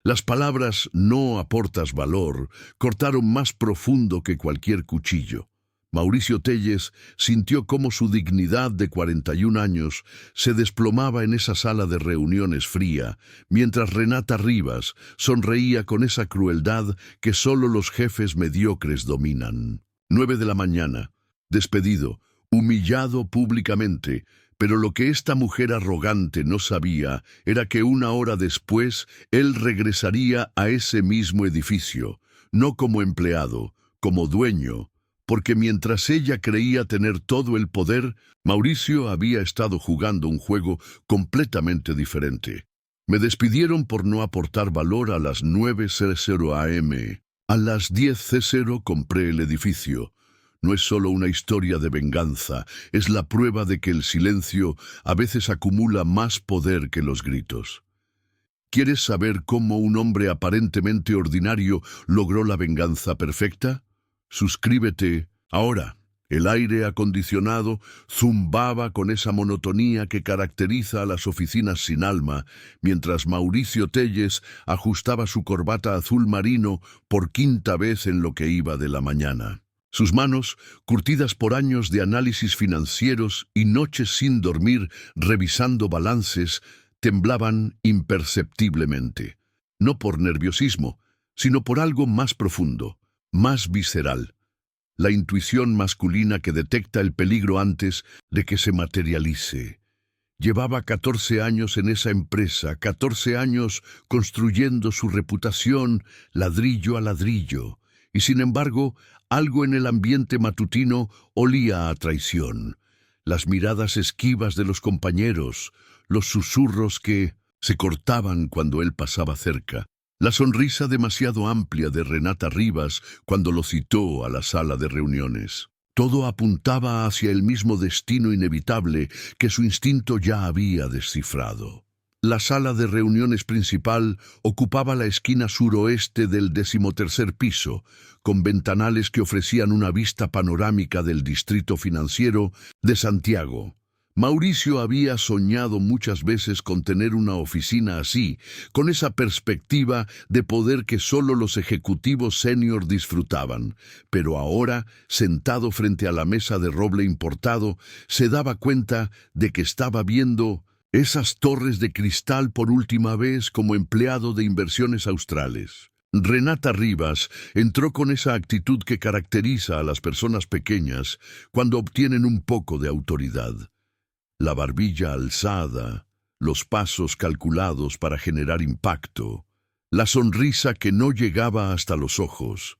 Las palabras "no aportas valor" cortaron más profundo que cualquier cuchillo. Mauricio Telles sintió cómo su dignidad de 41 años se desplomaba en esa sala de reuniones fría, mientras Renata Rivas sonreía con esa crueldad que solo los jefes mediocres dominan. 9 de la mañana, despedido, humillado públicamente, pero lo que esta mujer arrogante no sabía era que una hora después él regresaría a ese mismo edificio, no como empleado, como dueño, porque mientras ella creía tener todo el poder, Mauricio había estado jugando un juego completamente diferente. Me despidieron por no aportar valor a las 9:00 am. A las 10:00 compré el edificio. No es solo una historia de venganza, es la prueba de que el silencio a veces acumula más poder que los gritos. ¿Quieres saber cómo un hombre aparentemente ordinario logró la venganza perfecta? Suscríbete ahora. El aire acondicionado zumbaba con esa monotonía que caracteriza a las oficinas sin alma, mientras Mauricio Telles ajustaba su corbata azul marino por quinta vez en lo que iba de la mañana. Sus manos, curtidas por años de análisis financieros y noches sin dormir revisando balances, temblaban imperceptiblemente. No por nerviosismo, sino por algo más profundo, más visceral. La intuición masculina que detecta el peligro antes de que se materialice. Llevaba 14 años en esa empresa, 14 años construyendo su reputación ladrillo a ladrillo, y sin embargo, algo en el ambiente matutino olía a traición. Las miradas esquivas de los compañeros, los susurros que se cortaban cuando él pasaba cerca. La sonrisa demasiado amplia de Renata Rivas cuando lo citó a la sala de reuniones. Todo apuntaba hacia el mismo destino inevitable que su instinto ya había descifrado. La sala de reuniones principal ocupaba la esquina suroeste del 13º piso, con ventanales que ofrecían una vista panorámica del distrito financiero de Santiago. Mauricio había soñado muchas veces con tener una oficina así, con esa perspectiva de poder que solo los ejecutivos senior disfrutaban, pero ahora, sentado frente a la mesa de roble importado, se daba cuenta de que estaba viendo esas torres de cristal por última vez como empleado de inversiones australes. Renata Rivas entró con esa actitud que caracteriza a las personas pequeñas cuando obtienen un poco de autoridad. La barbilla alzada, los pasos calculados para generar impacto, la sonrisa que no llegaba hasta los ojos.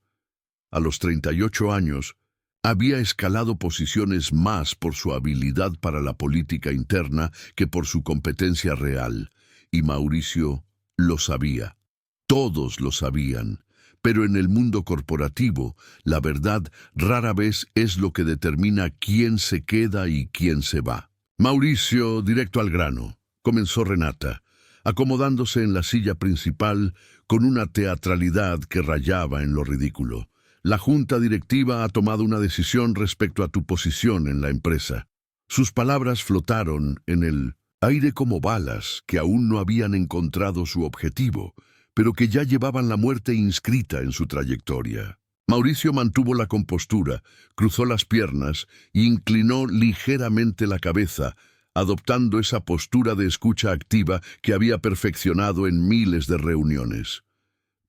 A los 38 años, había escalado posiciones más por su habilidad para la política interna que por su competencia real, y Mauricio lo sabía. Todos lo sabían, pero en el mundo corporativo, la verdad rara vez es lo que determina quién se queda y quién se va. Mauricio, directo al grano, comenzó Renata, acomodándose en la silla principal con una teatralidad que rayaba en lo ridículo. La junta directiva ha tomado una decisión respecto a tu posición en la empresa. Sus palabras flotaron en el aire como balas que aún no habían encontrado su objetivo, pero que ya llevaban la muerte inscrita en su trayectoria. Mauricio mantuvo la compostura, cruzó las piernas e inclinó ligeramente la cabeza, adoptando esa postura de escucha activa que había perfeccionado en miles de reuniones.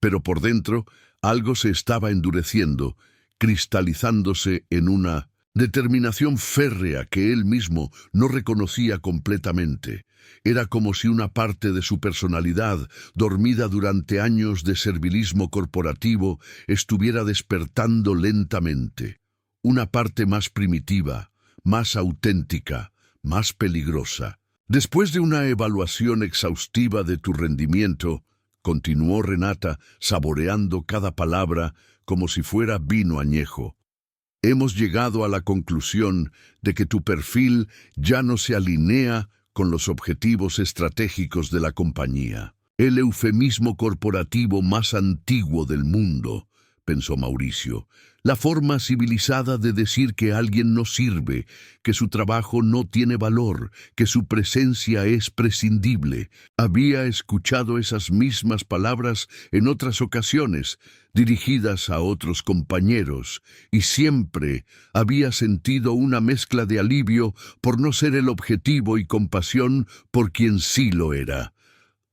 Pero por dentro, algo se estaba endureciendo, cristalizándose en una determinación férrea que él mismo no reconocía completamente. Era como si una parte de su personalidad, dormida durante años de servilismo corporativo, estuviera despertando lentamente. Una parte más primitiva, más auténtica, más peligrosa. Después de una evaluación exhaustiva de tu rendimiento, continuó Renata, saboreando cada palabra como si fuera vino añejo, hemos llegado a la conclusión de que tu perfil ya no se alinea con los objetivos estratégicos de la compañía. El eufemismo corporativo más antiguo del mundo, pensó Mauricio, la forma civilizada de decir que alguien no sirve, que su trabajo no tiene valor, que su presencia es prescindible. Había escuchado esas mismas palabras en otras ocasiones, dirigidas a otros compañeros, y siempre había sentido una mezcla de alivio por no ser el objetivo y compasión por quien sí lo era.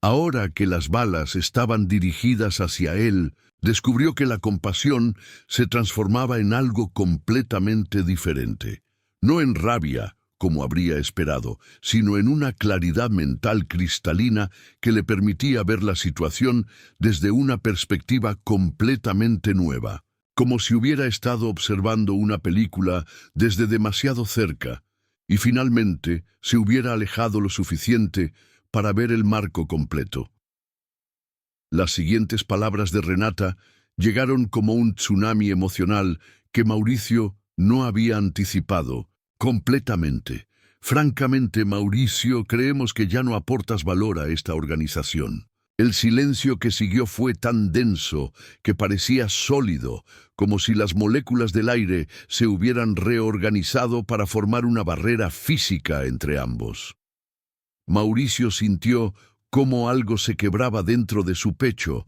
Ahora que las balas estaban dirigidas hacia él, descubrió que la compasión se transformaba en algo completamente diferente. No en rabia, como habría esperado, sino en una claridad mental cristalina que le permitía ver la situación desde una perspectiva completamente nueva, como si hubiera estado observando una película desde demasiado cerca, y finalmente se hubiera alejado lo suficiente para ver el marco completo. Las siguientes palabras de Renata llegaron como un tsunami emocional que Mauricio no había anticipado completamente. Francamente, Mauricio, creemos que ya no aportas valor a esta organización. El silencio que siguió fue tan denso que parecía sólido, como si las moléculas del aire se hubieran reorganizado para formar una barrera física entre ambos. Mauricio sintió cómo algo se quebraba dentro de su pecho,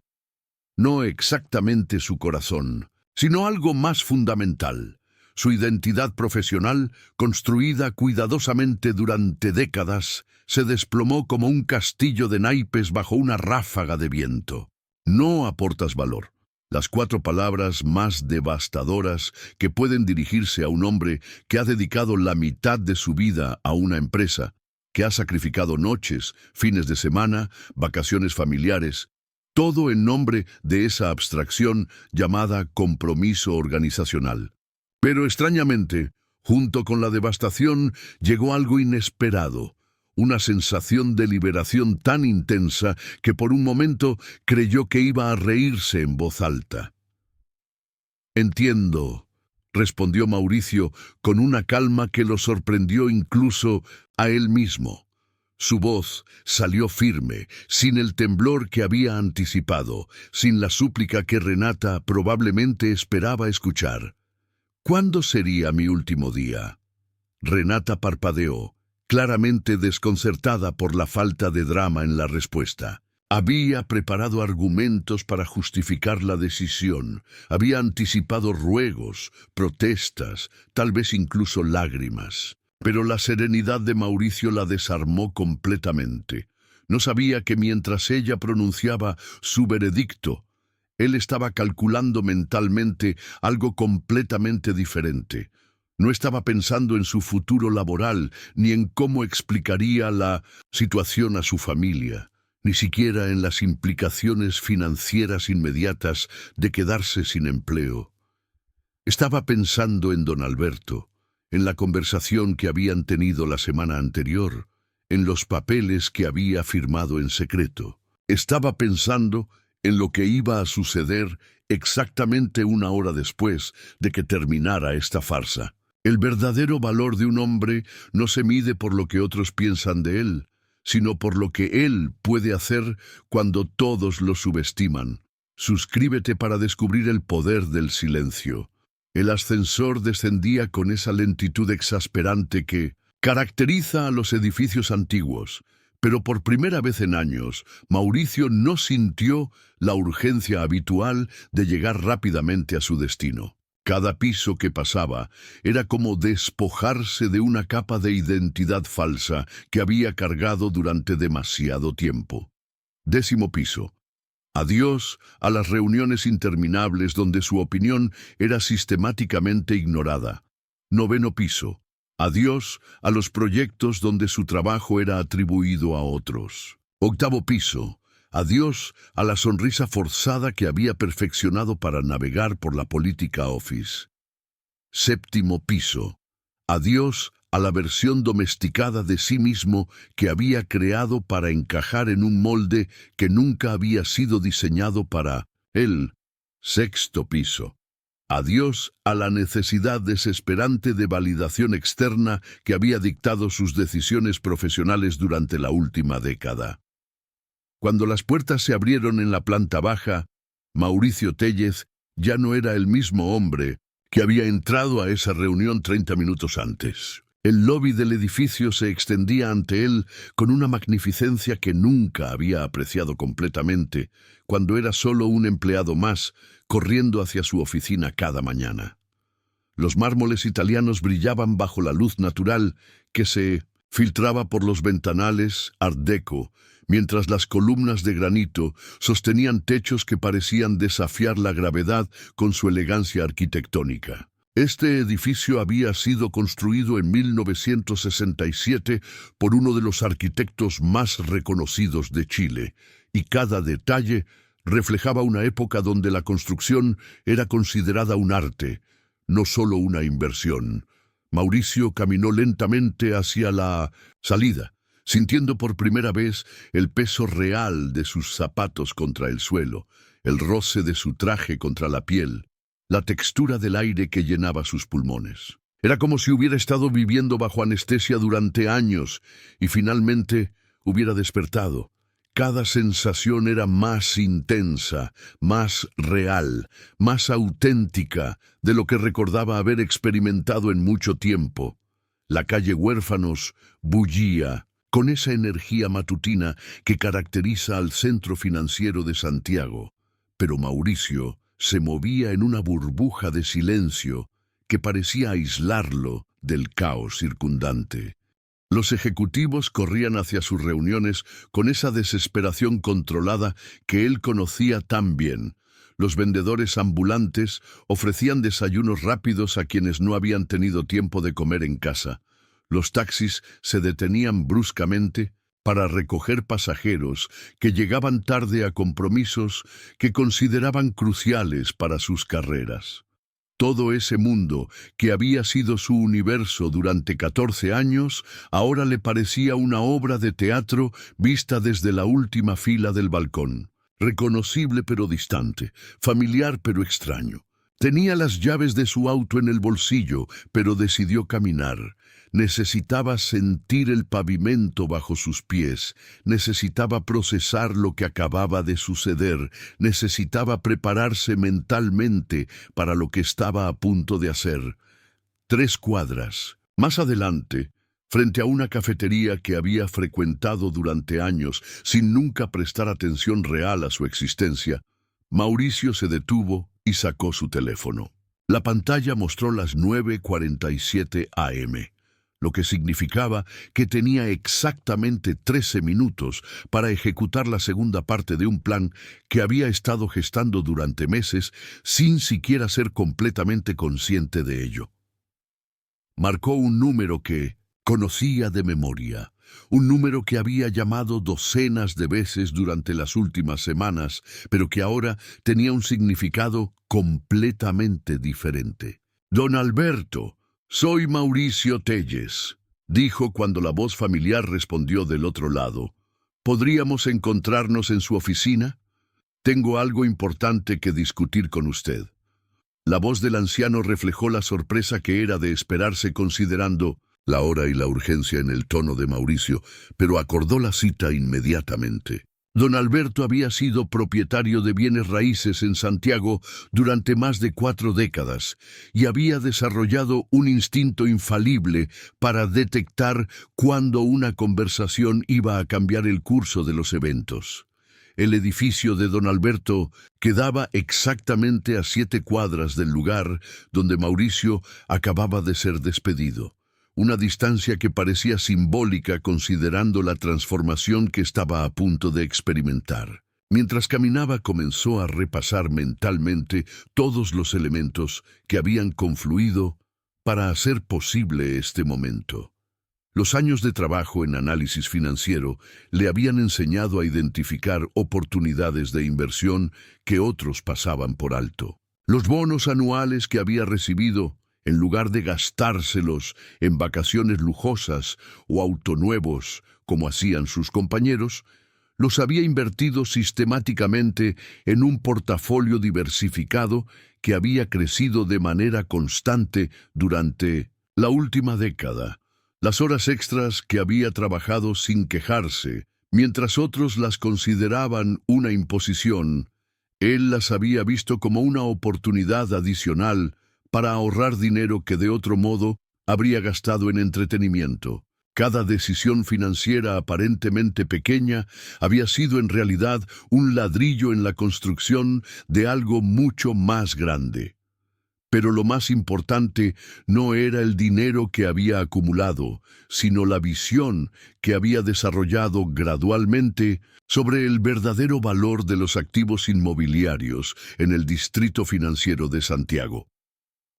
no exactamente su corazón, sino algo más fundamental. Su identidad profesional, construida cuidadosamente durante décadas, se desplomó como un castillo de naipes bajo una ráfaga de viento. No aportas valor. Las 4 palabras más devastadoras que pueden dirigirse a un hombre que ha dedicado la mitad de su vida a una empresa, que ha sacrificado noches, fines de semana, vacaciones familiares, todo en nombre de esa abstracción llamada compromiso organizacional. Pero extrañamente, junto con la devastación, llegó algo inesperado, una sensación de liberación tan intensa que por un momento creyó que iba a reírse en voz alta. «Entiendo», respondió Mauricio con una calma que lo sorprendió incluso a él mismo. Su voz salió firme, sin el temblor que había anticipado, sin la súplica que Renata probablemente esperaba escuchar. «¿Cuándo sería mi último día?» Renata parpadeó, claramente desconcertada por la falta de drama en la respuesta. Había preparado argumentos para justificar la decisión, había anticipado ruegos, protestas, tal vez incluso lágrimas. Pero la serenidad de Mauricio la desarmó completamente. No sabía que mientras ella pronunciaba su veredicto, él estaba calculando mentalmente algo completamente diferente. No estaba pensando en su futuro laboral, ni en cómo explicaría la situación a su familia, ni siquiera en las implicaciones financieras inmediatas de quedarse sin empleo. Estaba pensando en don Alberto, en la conversación que habían tenido la semana anterior, en los papeles que había firmado en secreto. Estaba pensando en lo que iba a suceder exactamente 1 hora después de que terminara esta farsa. El verdadero valor de un hombre no se mide por lo que otros piensan de él, sino por lo que él puede hacer cuando todos lo subestiman. Suscríbete para descubrir el poder del silencio. El ascensor descendía con esa lentitud exasperante que caracteriza a los edificios antiguos, pero por primera vez en años, Mauricio no sintió la urgencia habitual de llegar rápidamente a su destino. Cada piso que pasaba era como despojarse de una capa de identidad falsa que había cargado durante demasiado tiempo. 10º piso. Adiós a las reuniones interminables donde su opinión era sistemáticamente ignorada. 9º piso. Adiós a los proyectos donde su trabajo era atribuido a otros. 8º piso. Adiós a la sonrisa forzada que había perfeccionado para navegar por la política office. 7º piso. Adiós a la versión domesticada de sí mismo que había creado para encajar en un molde que nunca había sido diseñado para él. 6º piso. Adiós a la necesidad desesperante de validación externa que había dictado sus decisiones profesionales durante la última década. Cuando las puertas se abrieron en la planta baja, Mauricio Tellez Ya no era el mismo hombre que había entrado a esa reunión 30 minutos antes. El lobby del edificio se extendía ante él con una magnificencia que nunca había apreciado completamente, cuando era solo un empleado más, corriendo hacia su oficina cada mañana. Los mármoles italianos brillaban bajo la luz natural que se filtraba por los ventanales Art Deco, mientras las columnas de granito sostenían techos que parecían desafiar la gravedad con su elegancia arquitectónica. Este edificio había sido construido en 1967 por uno de los arquitectos más reconocidos de Chile, y cada detalle reflejaba una época donde la construcción era considerada un arte, no solo una inversión. Mauricio caminó lentamente hacia la salida, sintiendo por primera vez el peso real de sus zapatos contra el suelo, el roce de su traje contra la piel, la textura del aire que llenaba sus pulmones. Era como si hubiera estado viviendo bajo anestesia durante años y finalmente hubiera despertado. Cada sensación era más intensa, más real, más auténtica de lo que recordaba haber experimentado en mucho tiempo. La calle Huérfanos bullía con esa energía matutina que caracteriza al centro financiero de Santiago, pero Mauricio se movía en una burbuja de silencio que parecía aislarlo del caos circundante. Los ejecutivos corrían hacia sus reuniones con esa desesperación controlada que él conocía tan bien. Los vendedores ambulantes ofrecían desayunos rápidos a quienes no habían tenido tiempo de comer en casa. Los taxis se detenían bruscamente para recoger pasajeros que llegaban tarde a compromisos que consideraban cruciales para sus carreras. Todo ese mundo, que había sido su universo durante 14 años, ahora le parecía una obra de teatro vista desde la última fila del balcón. Reconocible pero distante, familiar pero extraño. Tenía las llaves de su auto en el bolsillo, pero decidió caminar. Necesitaba sentir el pavimento bajo sus pies, necesitaba procesar lo que acababa de suceder, necesitaba prepararse mentalmente para lo que estaba a punto de hacer. 3 cuadras más adelante, frente a una cafetería que había frecuentado durante años sin nunca prestar atención real a su existencia, Mauricio se detuvo y sacó su teléfono. La pantalla mostró las 9:47 a.m., lo que significaba que tenía exactamente 13 minutos para ejecutar la segunda parte de un plan que había estado gestando durante meses sin siquiera ser completamente consciente de ello. Marcó un número que conocía de memoria, un número que había llamado docenas de veces durante las últimas semanas, pero que ahora tenía un significado completamente diferente. «Don Alberto, soy Mauricio Telles», dijo cuando la voz familiar respondió del otro lado. «¿Podríamos encontrarnos en su oficina? Tengo algo importante que discutir con usted». La voz del anciano reflejó la sorpresa que era de esperarse considerando la hora y la urgencia en el tono de Mauricio, pero acordó la cita inmediatamente. Don Alberto había sido propietario de bienes raíces en Santiago durante más de 4 décadas y había desarrollado un instinto infalible para detectar cuándo una conversación iba a cambiar el curso de los eventos. El edificio de don Alberto quedaba exactamente a 7 cuadras del lugar donde Mauricio acababa de ser despedido. Una distancia que parecía simbólica considerando la transformación que estaba a punto de experimentar. Mientras caminaba comenzó a repasar mentalmente todos los elementos que habían confluido para hacer posible este momento. Los años de trabajo en análisis financiero le habían enseñado a identificar oportunidades de inversión que otros pasaban por alto. Los bonos anuales que había recibido, en lugar de gastárselos en vacaciones lujosas o autonuevos, como hacían sus compañeros, los había invertido sistemáticamente en un portafolio diversificado que había crecido de manera constante durante la última década. Las horas extras que había trabajado sin quejarse, mientras otros las consideraban una imposición, Él las había visto como una oportunidad adicional para ahorrar dinero que de otro modo habría gastado en entretenimiento. Cada decisión financiera aparentemente pequeña había sido en realidad un ladrillo en la construcción de algo mucho más grande. Pero lo más importante no era el dinero que había acumulado, sino la visión que había desarrollado gradualmente sobre el verdadero valor de los activos inmobiliarios en el distrito financiero de Santiago.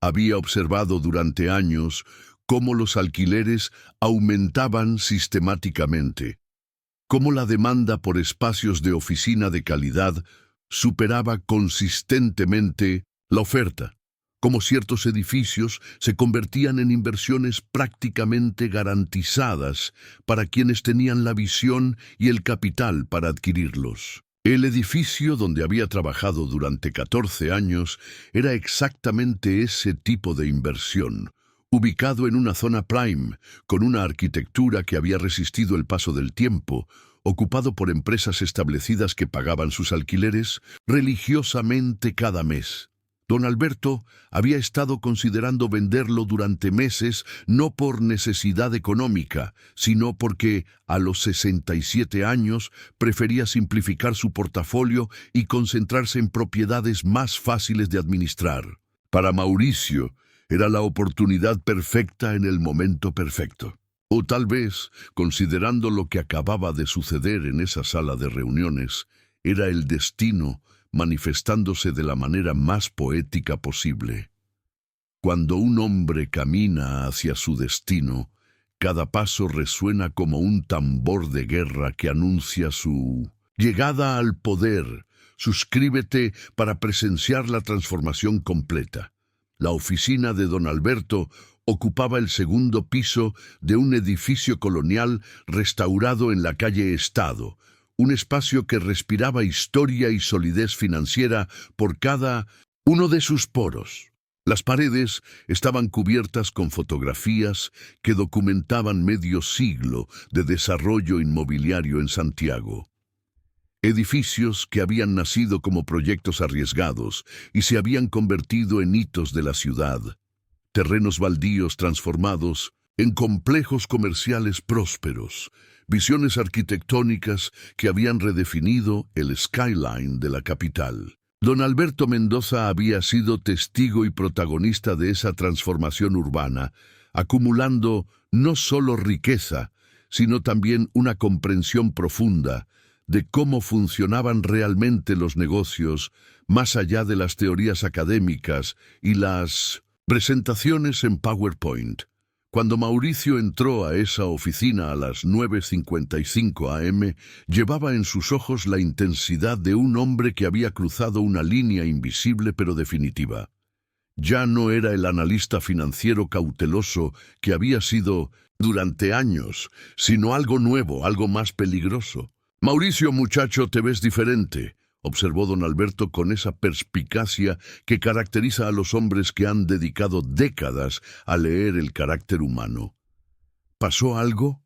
Había observado durante años cómo los alquileres aumentaban sistemáticamente, cómo la demanda por espacios de oficina de calidad superaba consistentemente la oferta, cómo ciertos edificios se convertían en inversiones prácticamente garantizadas para quienes tenían la visión y el capital para adquirirlos. El edificio donde había trabajado durante 14 años era exactamente ese tipo de inversión, ubicado en una zona prime, con una arquitectura que había resistido el paso del tiempo, ocupado por empresas establecidas que pagaban sus alquileres religiosamente cada mes. Don Alberto había estado considerando venderlo durante meses, no por necesidad económica, sino porque, a los 67 años, prefería simplificar su portafolio y concentrarse en propiedades más fáciles de administrar. Para Mauricio, era la oportunidad perfecta en el momento perfecto. O tal vez, considerando lo que acababa de suceder en esa sala de reuniones, era el destino manifestándose de la manera más poética posible. Cuando un hombre camina hacia su destino, cada paso resuena como un tambor de guerra que anuncia su llegada al poder. Suscríbete para presenciar la transformación completa. La oficina de don Alberto ocupaba el segundo piso de un edificio colonial restaurado en la calle Estado, un espacio que respiraba historia y solidez financiera por cada uno de sus poros. Las paredes estaban cubiertas con fotografías que documentaban medio siglo de desarrollo inmobiliario en Santiago. Edificios que habían nacido como proyectos arriesgados y se habían convertido en hitos de la ciudad. Terrenos baldíos transformados en complejos comerciales prósperos, visiones arquitectónicas que habían redefinido el skyline de la capital. Don Alberto Mendoza había sido testigo y protagonista de esa transformación urbana, acumulando no solo riqueza, sino también una comprensión profunda de cómo funcionaban realmente los negocios, más allá de las teorías académicas y las presentaciones en PowerPoint. Cuando Mauricio entró a esa oficina a las 9:55 am, llevaba en sus ojos la intensidad de un hombre que había cruzado una línea invisible pero definitiva. Ya no era el analista financiero cauteloso que había sido durante años, sino algo nuevo, algo más peligroso. «Mauricio, muchacho, te ves diferente», observó don Alberto con esa perspicacia que caracteriza a los hombres que han dedicado décadas a leer el carácter humano. ¿Pasó algo?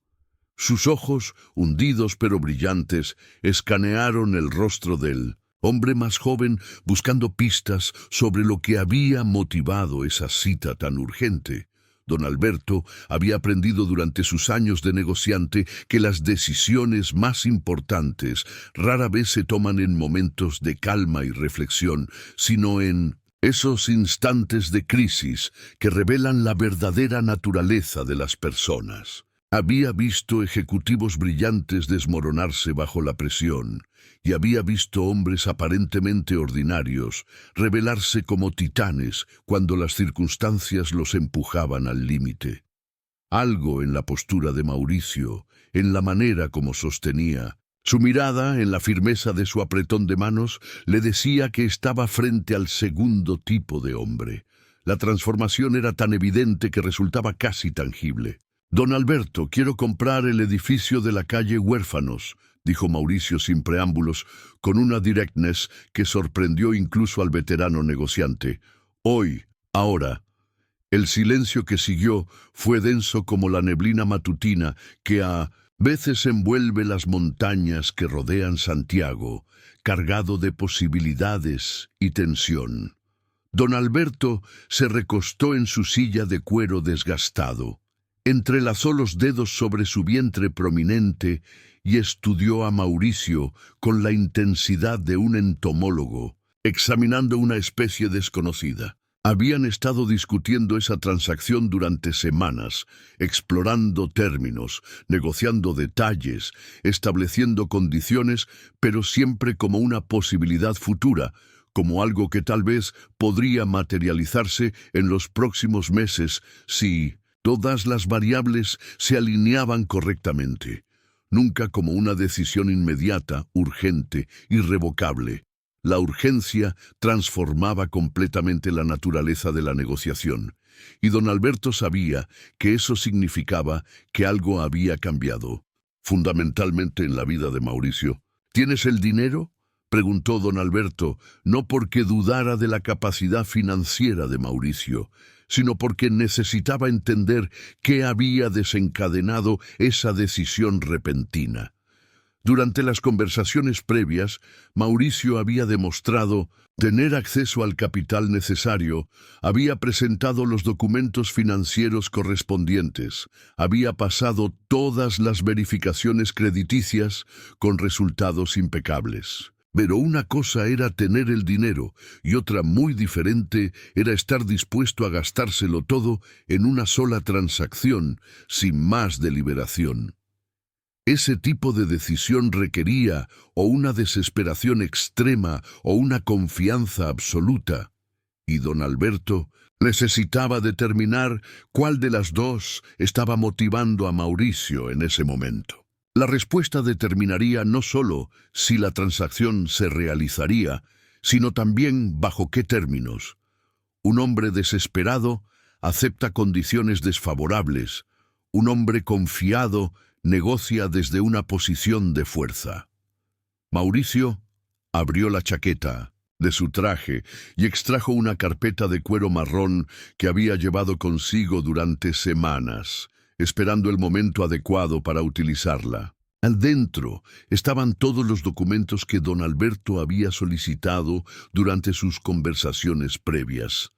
Sus ojos, hundidos pero brillantes, escanearon el rostro del hombre más joven buscando pistas sobre lo que había motivado esa cita tan urgente. Don Alberto había aprendido durante sus años de negociante que las decisiones más importantes rara vez se toman en momentos de calma y reflexión, sino en esos instantes de crisis que revelan la verdadera naturaleza de las personas. Había visto ejecutivos brillantes desmoronarse bajo la presión, y había visto hombres aparentemente ordinarios revelarse como titanes cuando las circunstancias los empujaban al límite. Algo en la postura de Mauricio, en la manera como sostenía, su mirada, en la firmeza de su apretón de manos, le decía que estaba frente al segundo tipo de hombre. La transformación era tan evidente que resultaba casi tangible. «Don Alberto, quiero comprar el edificio de la calle Huérfanos», dijo Mauricio sin preámbulos, con una directness que sorprendió incluso al veterano negociante. «Hoy, ahora». El silencio que siguió fue denso como la neblina matutina que a veces envuelve las montañas que rodean Santiago, cargado de posibilidades y tensión. Don Alberto se recostó en su silla de cuero desgastado, entrelazó los dedos sobre su vientre prominente y estudió a Mauricio con la intensidad de un entomólogo, examinando una especie desconocida. Habían estado discutiendo esa transacción durante semanas, explorando términos, negociando detalles, estableciendo condiciones, pero siempre como una posibilidad futura, como algo que tal vez podría materializarse en los próximos meses si todas las variables se alineaban correctamente. Nunca como una decisión inmediata, urgente, irrevocable. La urgencia transformaba completamente la naturaleza de la negociación, y don Alberto sabía que eso significaba que algo había cambiado, fundamentalmente en la vida de Mauricio. ¿Tienes el dinero?, preguntó don Alberto, no porque dudara de la capacidad financiera de Mauricio, sino porque necesitaba entender qué había desencadenado esa decisión repentina. Durante las conversaciones previas, Mauricio había demostrado tener acceso al capital necesario, había presentado los documentos financieros correspondientes, había pasado todas las verificaciones crediticias con resultados impecables. Pero una cosa era tener el dinero y otra muy diferente era estar dispuesto a gastárselo todo en una sola transacción, sin más deliberación. Ese tipo de decisión requería o una desesperación extrema o una confianza absoluta, y don Alberto necesitaba determinar cuál de las dos estaba motivando a Mauricio en ese momento. La respuesta determinaría no solo si la transacción se realizaría, sino también bajo qué términos. Un hombre desesperado acepta condiciones desfavorables. Un hombre confiado negocia desde una posición de fuerza. Mauricio abrió la chaqueta de su traje y extrajo una carpeta de cuero marrón que había llevado consigo durante semanas, esperando el momento adecuado para utilizarla. Adentro estaban todos los documentos que don Alberto había solicitado durante sus conversaciones previas.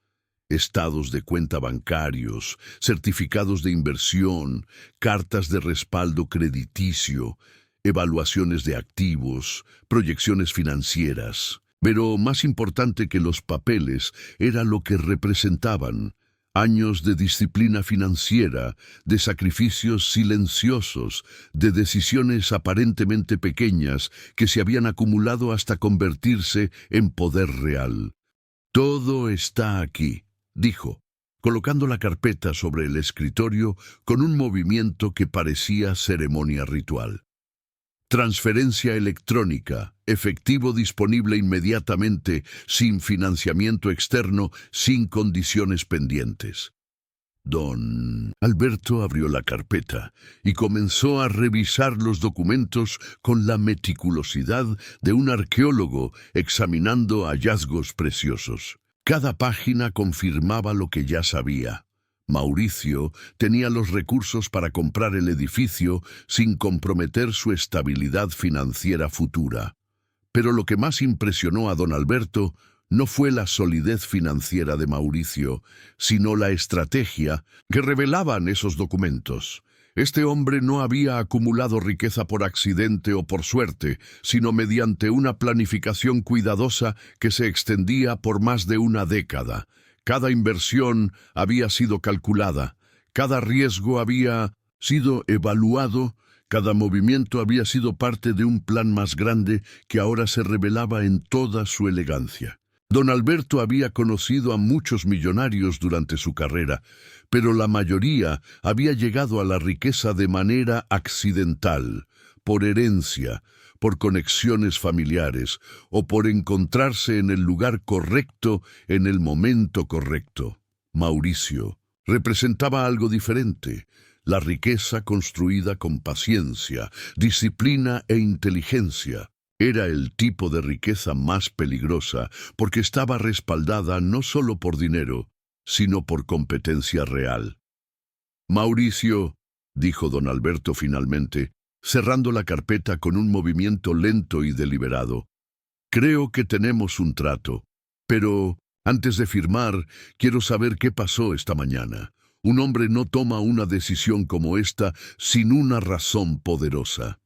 Estados de cuenta bancarios, certificados de inversión, cartas de respaldo crediticio, evaluaciones de activos, proyecciones financieras. Pero más importante que los papeles era lo que representaban: años de disciplina financiera, de sacrificios silenciosos, de decisiones aparentemente pequeñas que se habían acumulado hasta convertirse en poder real. Todo está aquí, dijo, colocando la carpeta sobre el escritorio con un movimiento que parecía ceremonia ritual. Transferencia electrónica, efectivo disponible inmediatamente, sin financiamiento externo, sin condiciones pendientes. Don Alberto abrió la carpeta y comenzó a revisar los documentos con la meticulosidad de un arqueólogo examinando hallazgos preciosos. Cada página confirmaba lo que ya sabía. Mauricio tenía los recursos para comprar el edificio sin comprometer su estabilidad financiera futura. Pero lo que más impresionó a don Alberto no fue la solidez financiera de Mauricio, sino la estrategia que revelaban esos documentos. Este hombre no había acumulado riqueza por accidente o por suerte, sino mediante una planificación cuidadosa que se extendía por más de una década. Cada inversión había sido calculada, cada riesgo había sido evaluado, cada movimiento había sido parte de un plan más grande que ahora se revelaba en toda su elegancia. Don Alberto había conocido a muchos millonarios durante su carrera, pero la mayoría había llegado a la riqueza de manera accidental, por herencia, por conexiones familiares o por encontrarse en el lugar correcto en el momento correcto. Mauricio representaba algo diferente: la riqueza construida con paciencia, disciplina e inteligencia. Era el tipo de riqueza más peligrosa porque estaba respaldada no solo por dinero, sino por competencia real. Mauricio, dijo don Alberto finalmente, cerrando la carpeta con un movimiento lento y deliberado, Creo que tenemos un trato. Pero, antes de firmar, quiero saber qué pasó esta mañana. Un hombre no toma una decisión como esta sin una razón poderosa.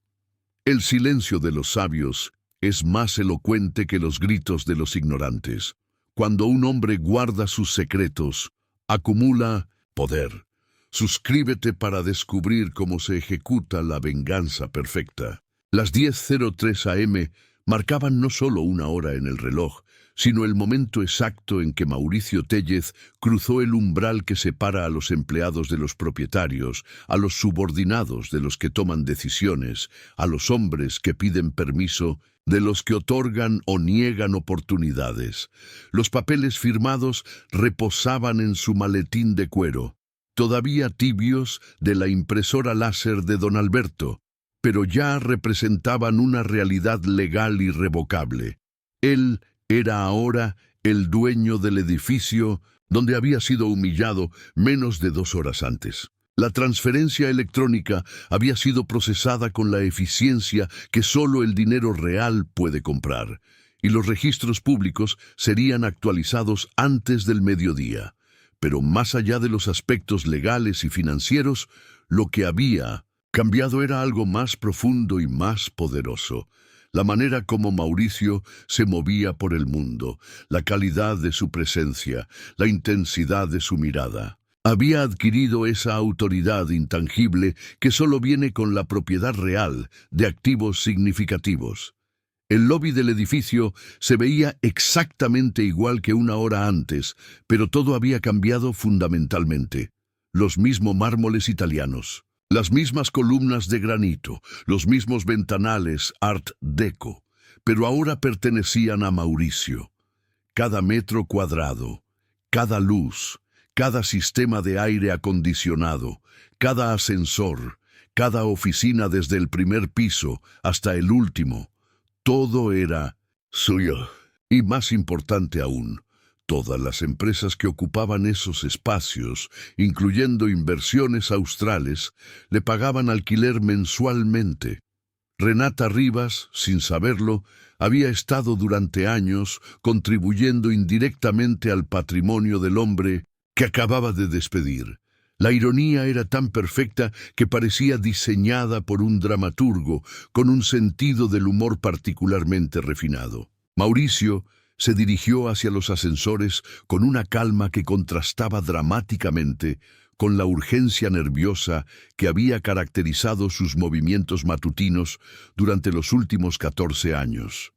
El silencio de los sabios es más elocuente que los gritos de los ignorantes. Cuando un hombre guarda sus secretos, acumula poder. Suscríbete para descubrir cómo se ejecuta la venganza perfecta. Las 10:03 a.m. marcaban no solo una hora en el reloj, sino el momento exacto en que Mauricio Tellez cruzó el umbral que separa a los empleados de los propietarios, a los subordinados de los que toman decisiones, a los hombres que piden permiso, de los que otorgan o niegan oportunidades. Los papeles firmados reposaban en su maletín de cuero, todavía tibios de la impresora láser de don Alberto, pero ya representaban una realidad legal irrevocable. Él era ahora el dueño del edificio donde había sido humillado menos de 2 horas antes. La transferencia electrónica había sido procesada con la eficiencia que solo el dinero real puede comprar, y los registros públicos serían actualizados antes del mediodía. Pero más allá de los aspectos legales y financieros, lo que había cambiado era algo más profundo y más poderoso. La manera como Mauricio se movía por el mundo, la calidad de su presencia, la intensidad de su mirada. Había adquirido esa autoridad intangible que solo viene con la propiedad real de activos significativos. El lobby del edificio se veía exactamente igual que una hora antes, pero todo había cambiado fundamentalmente. Los mismos mármoles italianos, las mismas columnas de granito, los mismos ventanales Art Deco, pero ahora pertenecían a Mauricio. Cada metro cuadrado, cada luz, cada sistema de aire acondicionado, cada ascensor, cada oficina desde el primer piso hasta el último, todo era suyo. Y más importante aún, todas las empresas que ocupaban esos espacios, incluyendo Inversiones Australes, le pagaban alquiler mensualmente. Renata Rivas, sin saberlo, había estado durante años contribuyendo indirectamente al patrimonio del hombre que acababa de despedir. La ironía era tan perfecta que parecía diseñada por un dramaturgo con un sentido del humor particularmente refinado. Mauricio se dirigió hacia los ascensores con una calma que contrastaba dramáticamente con la urgencia nerviosa que había caracterizado sus movimientos matutinos durante los últimos 14 años.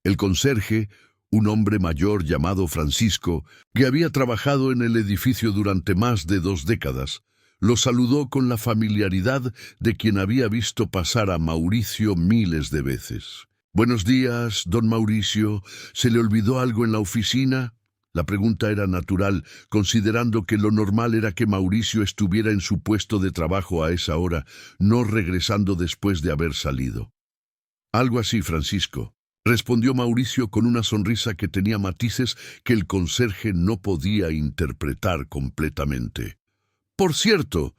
El conserje, un hombre mayor llamado Francisco, que había trabajado en el edificio durante más de 2 décadas, lo saludó con la familiaridad de quien había visto pasar a Mauricio miles de veces. «Buenos días, don Mauricio. ¿Se le olvidó algo en la oficina?» La pregunta era natural, considerando que lo normal era que Mauricio estuviera en su puesto de trabajo a esa hora, no regresando después de haber salido. «Algo así, Francisco», respondió Mauricio con una sonrisa que tenía matices que el conserje no podía interpretar completamente. «Por cierto,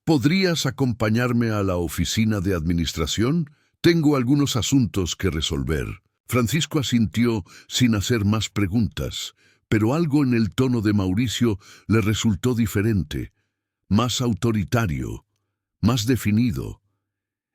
¿podrías acompañarme a la oficina de administración? Tengo algunos asuntos que resolver». Francisco asintió sin hacer más preguntas, pero algo en el tono de Mauricio le resultó diferente, más autoritario, más definido.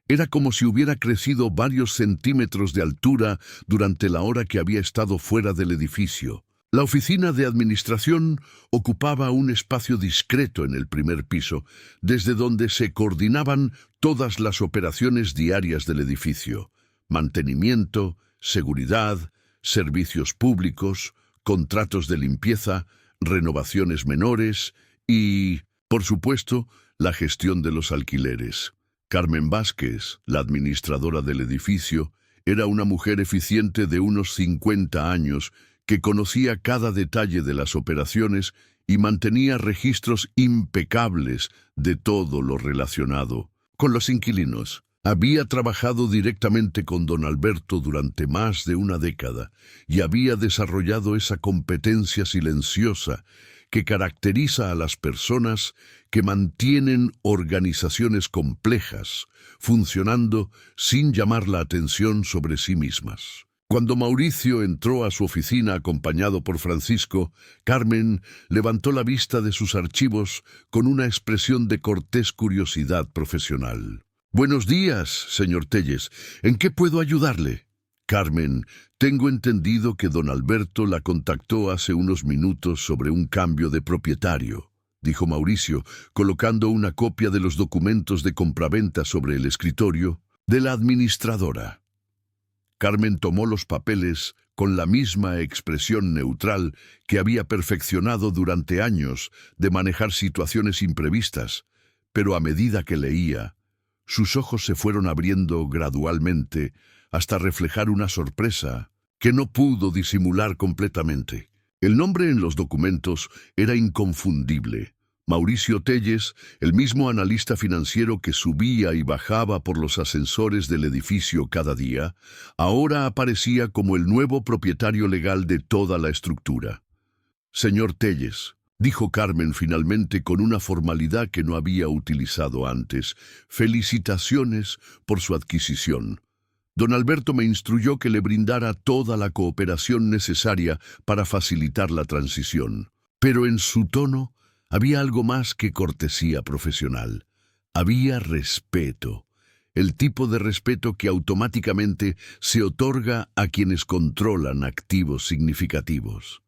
Era como si hubiera crecido varios centímetros de altura durante la hora que había estado fuera del edificio. La oficina de administración ocupaba un espacio discreto en el primer piso, desde donde se coordinaban todas las operaciones diarias del edificio: mantenimiento, seguridad, servicios públicos, contratos de limpieza, renovaciones menores y, por supuesto, la gestión de los alquileres. Carmen Vázquez, la administradora del edificio, era una mujer eficiente de unos 50 años que conocía cada detalle de las operaciones y mantenía registros impecables de todo lo relacionado con los inquilinos. Había trabajado directamente con don Alberto durante más de una década y había desarrollado esa competencia silenciosa que caracteriza a las personas que mantienen organizaciones complejas, funcionando sin llamar la atención sobre sí mismas. Cuando Mauricio entró a su oficina acompañado por Francisco, Carmen levantó la vista de sus archivos con una expresión de cortés curiosidad profesional. «Buenos días, señor Telles. ¿En qué puedo ayudarle?» «Carmen, tengo entendido que don Alberto la contactó hace unos minutos sobre un cambio de propietario», dijo Mauricio, colocando una copia de los documentos de compraventa sobre el escritorio de la administradora. Carmen tomó los papeles con la misma expresión neutral que había perfeccionado durante años de manejar situaciones imprevistas, pero a medida que leía, sus ojos se fueron abriendo gradualmente hasta reflejar una sorpresa que no pudo disimular completamente. El nombre en los documentos era inconfundible. Mauricio Telles, el mismo analista financiero que subía y bajaba por los ascensores del edificio cada día, ahora aparecía como el nuevo propietario legal de toda la estructura. «Señor Telles», dijo Carmen finalmente con una formalidad que no había utilizado antes, «felicitaciones por su adquisición. Don Alberto me instruyó que le brindara toda la cooperación necesaria para facilitar la transición». Pero en su tono había algo más que cortesía profesional. Había respeto, el tipo de respeto que automáticamente se otorga a quienes controlan activos significativos.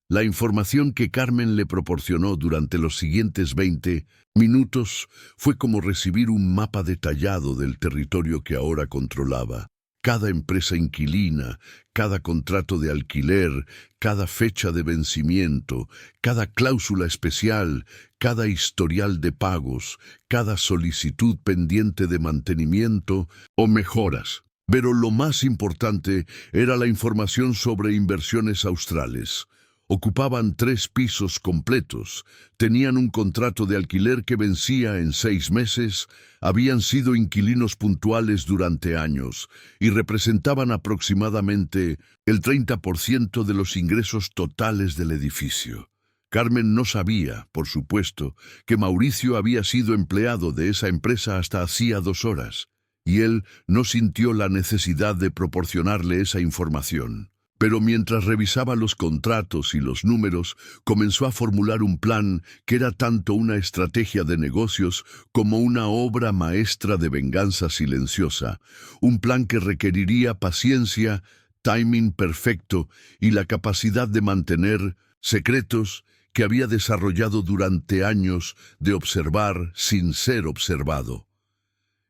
La información que Carmen le proporcionó durante los siguientes 20 minutos fue como recibir un mapa detallado del territorio que ahora controlaba. Cada empresa inquilina, cada contrato de alquiler, cada fecha de vencimiento, cada cláusula especial, cada historial de pagos, cada solicitud pendiente de mantenimiento o mejoras. Pero lo más importante era la información sobre Inversiones Australes. Ocupaban 3 pisos completos, tenían un contrato de alquiler que vencía en 6 meses, habían sido inquilinos puntuales durante años y representaban aproximadamente el 30% de los ingresos totales del edificio. Carmen no sabía, por supuesto, que Mauricio había sido empleado de esa empresa hasta hacía 2 horas, y él no sintió la necesidad de proporcionarle esa información. Pero mientras revisaba los contratos y los números, comenzó a formular un plan que era tanto una estrategia de negocios como una obra maestra de venganza silenciosa, un plan que requeriría paciencia, timing perfecto y la capacidad de mantener secretos que había desarrollado durante años de observar sin ser observado.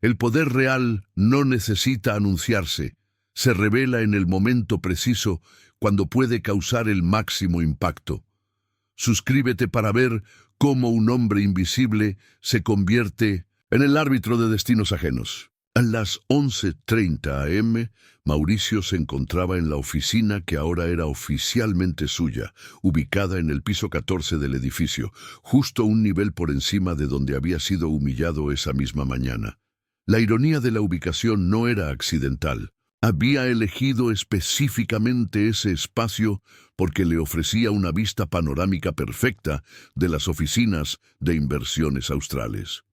El poder real no necesita anunciarse. Se revela en el momento preciso cuando puede causar el máximo impacto. Suscríbete para ver cómo un hombre invisible se convierte en el árbitro de destinos ajenos. A las 11:30 a.m., Mauricio se encontraba en la oficina que ahora era oficialmente suya, ubicada en el piso 14 del edificio, justo un nivel por encima de donde había sido humillado esa misma mañana. La ironía de la ubicación no era accidental. Había elegido específicamente ese espacio porque le ofrecía una vista panorámica perfecta de las oficinas de Inversiones Australes.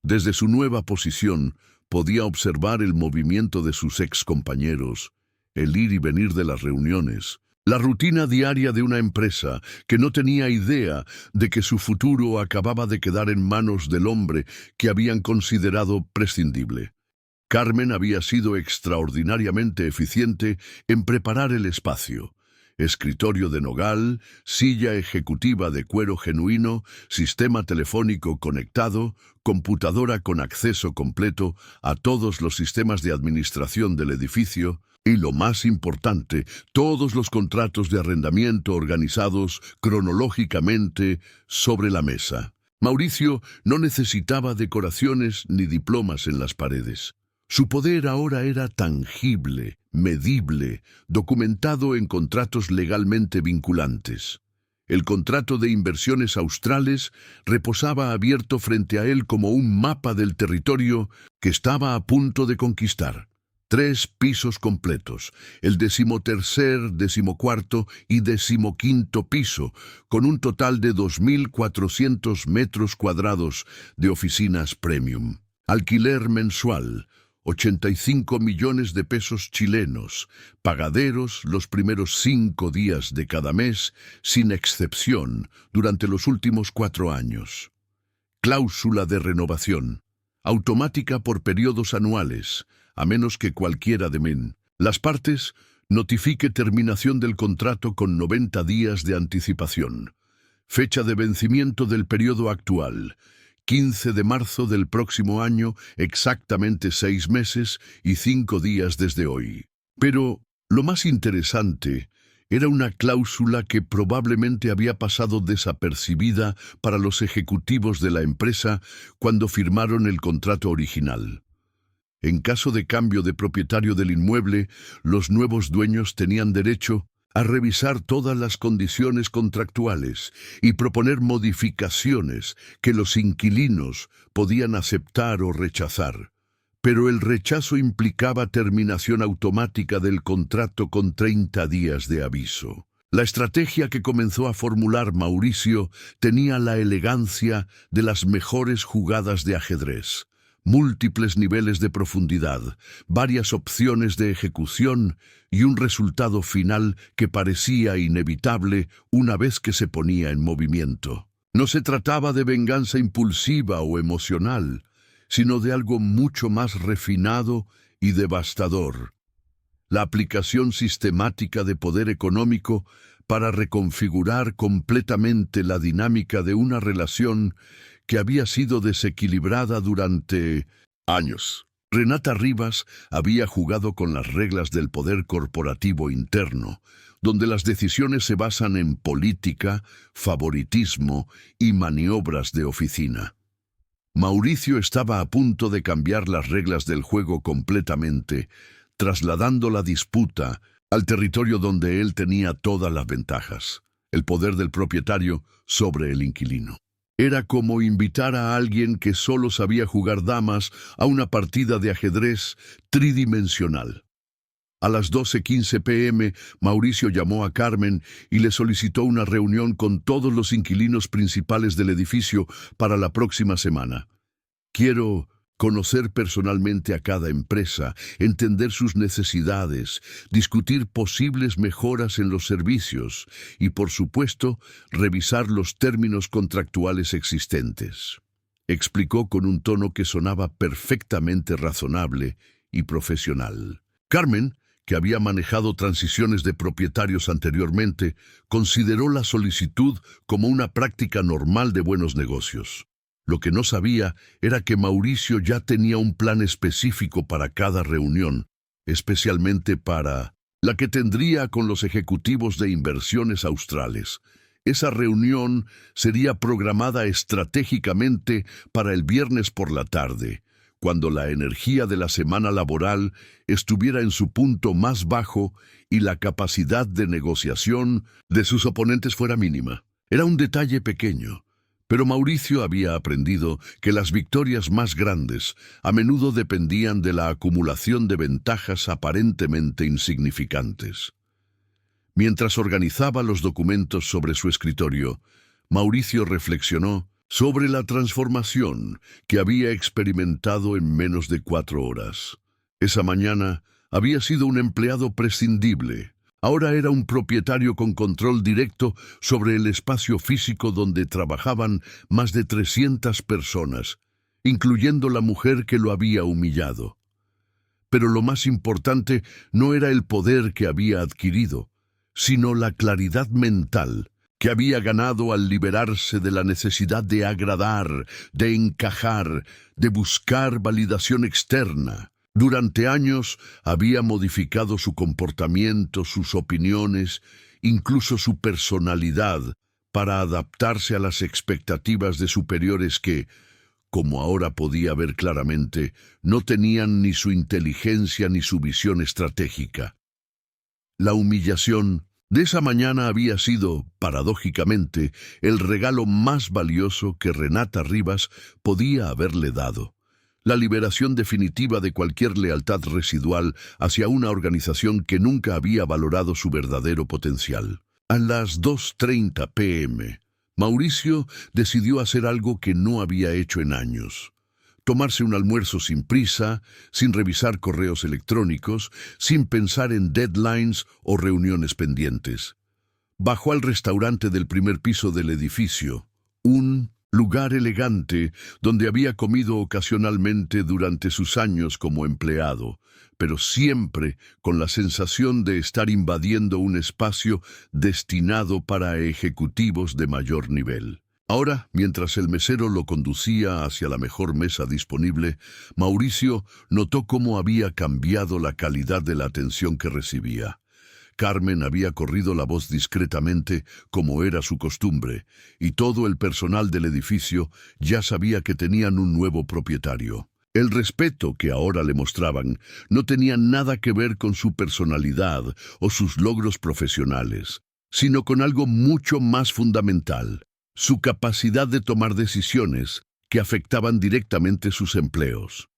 Desde su nueva posición, podía observar el movimiento de sus excompañeros, el ir y venir de las reuniones, la rutina diaria de una empresa que no tenía idea de que su futuro acababa de quedar en manos del hombre que habían considerado prescindible. Carmen había sido extraordinariamente eficiente en preparar el espacio. Escritorio de nogal, silla ejecutiva de cuero genuino, sistema telefónico conectado, computadora con acceso completo a todos los sistemas de administración del edificio y, lo más importante, todos los contratos de arrendamiento organizados cronológicamente sobre la mesa. Mauricio no necesitaba decoraciones ni diplomas en las paredes. Su poder ahora era tangible, medible, documentado en contratos legalmente vinculantes. El contrato de Inversiones Australes reposaba abierto frente a él como un mapa del territorio que estaba a punto de conquistar. 3 pisos completos, el 13º, 14º y 15º piso, con un total de 2.400 metros cuadrados de oficinas premium. Alquiler mensual, 85 millones de pesos chilenos, pagaderos los primeros 5 días de cada mes, sin excepción, durante los últimos 4 años. Cláusula de renovación, automática por periodos anuales, a menos que cualquiera de las partes notifique terminación del contrato con 90 días de anticipación. Fecha de vencimiento del periodo actual, 15 de marzo del próximo año, exactamente 6 meses y 5 días desde hoy. Pero lo más interesante era una cláusula que probablemente había pasado desapercibida para los ejecutivos de la empresa cuando firmaron el contrato original. En caso de cambio de propietario del inmueble, los nuevos dueños tenían derecho a revisar todas las condiciones contractuales y proponer modificaciones que los inquilinos podían aceptar o rechazar. Pero el rechazo implicaba terminación automática del contrato con 30 días de aviso. La estrategia que comenzó a formular Mauricio tenía la elegancia de las mejores jugadas de ajedrez. Múltiples niveles de profundidad, varias opciones de ejecución y un resultado final que parecía inevitable una vez que se ponía en movimiento. No se trataba de venganza impulsiva o emocional, sino de algo mucho más refinado y devastador. La aplicación sistemática de poder económico para reconfigurar completamente la dinámica de una relación que había sido desequilibrada durante años. Renata Rivas había jugado con las reglas del poder corporativo interno, donde las decisiones se basan en política, favoritismo y maniobras de oficina. Mauricio estaba a punto de cambiar las reglas del juego completamente, trasladando la disputa al territorio donde él tenía todas las ventajas, el poder del propietario sobre el inquilino. Era como invitar a alguien que solo sabía jugar damas a una partida de ajedrez tridimensional. A las 12:15 p.m., Mauricio llamó a Carmen y le solicitó una reunión con todos los inquilinos principales del edificio para la próxima semana. Quiero conocer personalmente a cada empresa, entender sus necesidades, discutir posibles mejoras en los servicios y, por supuesto, revisar los términos contractuales existentes. Explicó con un tono que sonaba perfectamente razonable y profesional. Carmen, que había manejado transiciones de propietarios anteriormente, consideró la solicitud como una práctica normal de buenos negocios. Lo que no sabía era que Mauricio ya tenía un plan específico para cada reunión, especialmente para la que tendría con los ejecutivos de inversiones australes. Esa reunión sería programada estratégicamente para el viernes por la tarde, cuando la energía de la semana laboral estuviera en su punto más bajo y la capacidad de negociación de sus oponentes fuera mínima. Era un detalle pequeño, pero Mauricio había aprendido que las victorias más grandes a menudo dependían de la acumulación de ventajas aparentemente insignificantes. Mientras organizaba los documentos sobre su escritorio, Mauricio reflexionó sobre la transformación que había experimentado en menos de 4 horas. Esa mañana había sido un empleado prescindible. Ahora era un propietario con control directo sobre el espacio físico donde trabajaban más de 300 personas, incluyendo la mujer que lo había humillado. Pero lo más importante no era el poder que había adquirido, sino la claridad mental que había ganado al liberarse de la necesidad de agradar, de encajar, de buscar validación externa. Durante años había modificado su comportamiento, sus opiniones, incluso su personalidad, para adaptarse a las expectativas de superiores que, como ahora podía ver claramente, no tenían ni su inteligencia ni su visión estratégica. La humillación de esa mañana había sido, paradójicamente, el regalo más valioso que Renata Rivas podía haberle dado. La liberación definitiva de cualquier lealtad residual hacia una organización que nunca había valorado su verdadero potencial. A las 2:30 p.m., Mauricio decidió hacer algo que no había hecho en años. Tomarse un almuerzo sin prisa, sin revisar correos electrónicos, sin pensar en deadlines o reuniones pendientes. Bajó al restaurante del primer piso del edificio, un lugar elegante donde había comido ocasionalmente durante sus años como empleado, pero siempre con la sensación de estar invadiendo un espacio destinado para ejecutivos de mayor nivel. Ahora, mientras el mesero lo conducía hacia la mejor mesa disponible, Mauricio notó cómo había cambiado la calidad de la atención que recibía. Carmen había corrido la voz discretamente, como era su costumbre, y todo el personal del edificio ya sabía que tenían un nuevo propietario. El respeto que ahora le mostraban no tenía nada que ver con su personalidad o sus logros profesionales, sino con algo mucho más fundamental: su capacidad de tomar decisiones que afectaban directamente sus empleos.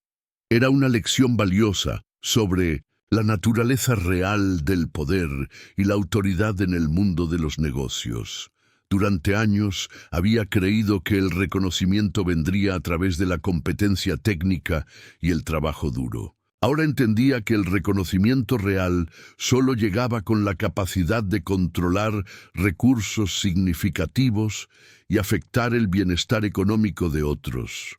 Era una lección valiosa sobre la naturaleza real del poder y la autoridad en el mundo de los negocios. Durante años había creído que el reconocimiento vendría a través de la competencia técnica y el trabajo duro. Ahora entendía que el reconocimiento real solo llegaba con la capacidad de controlar recursos significativos y afectar el bienestar económico de otros.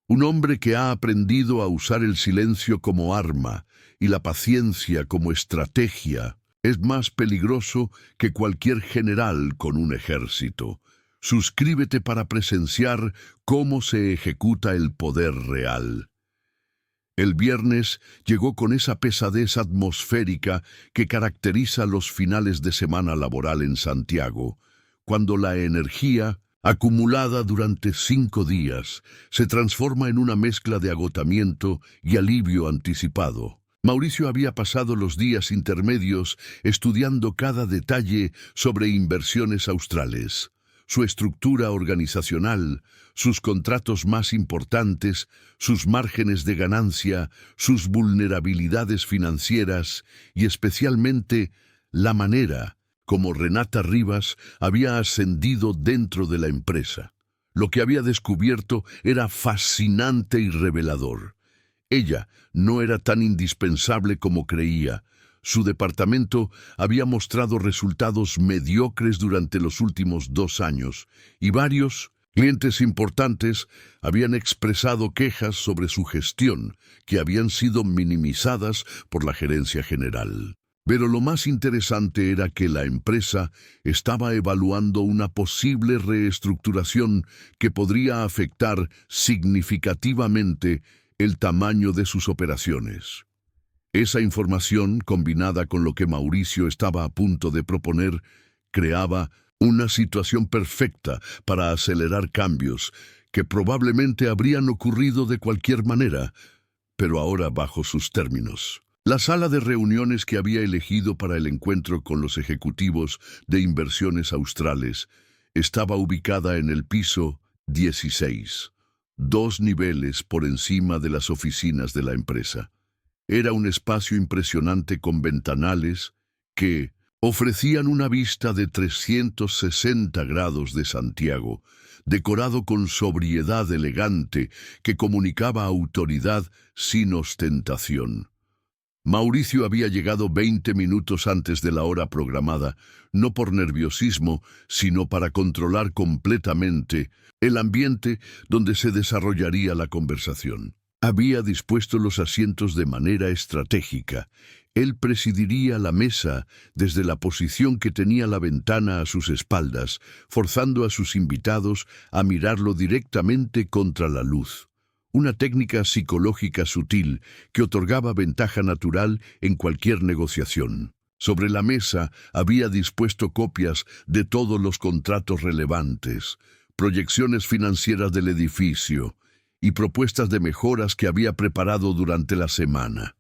Un hombre que ha aprendido a usar el silencio como arma y la paciencia como estrategia es más peligroso que cualquier general con un ejército. Suscríbete para presenciar cómo se ejecuta el poder real. El viernes llegó con esa pesadez atmosférica que caracteriza los finales de semana laboral en Santiago, cuando la energía, acumulada durante 5 días, se transforma en una mezcla de agotamiento y alivio anticipado. Mauricio había pasado los días intermedios estudiando cada detalle sobre inversiones australes, su estructura organizacional, sus contratos más importantes, sus márgenes de ganancia, sus vulnerabilidades financieras y especialmente la manera como Renata Rivas había ascendido dentro de la empresa. Lo que había descubierto era fascinante y revelador. Ella no era tan indispensable como creía. Su departamento había mostrado resultados mediocres durante los últimos 2 años, y varios clientes importantes habían expresado quejas sobre su gestión, que habían sido minimizadas por la gerencia general. Pero lo más interesante era que la empresa estaba evaluando una posible reestructuración que podría afectar significativamente el tamaño de sus operaciones. Esa información, combinada con lo que Mauricio estaba a punto de proponer, creaba una situación perfecta para acelerar cambios que probablemente habrían ocurrido de cualquier manera, pero ahora bajo sus términos. La sala de reuniones que había elegido para el encuentro con los ejecutivos de inversiones australes estaba ubicada en el piso 16. 2 niveles por encima de las oficinas de la empresa. Era un espacio impresionante con ventanales que ofrecían una vista de 360 grados de Santiago, decorado con sobriedad elegante que comunicaba autoridad sin ostentación. Mauricio había llegado 20 minutos antes de la hora programada, no por nerviosismo, sino para controlar completamente el ambiente donde se desarrollaría la conversación. Había dispuesto los asientos de manera estratégica. Él presidiría la mesa desde la posición que tenía la ventana a sus espaldas, forzando a sus invitados a mirarlo directamente contra la luz. Una técnica psicológica sutil que otorgaba ventaja natural en cualquier negociación. Sobre la mesa había dispuesto copias de todos los contratos relevantes, proyecciones financieras del edificio y propuestas de mejoras que había preparado durante la semana.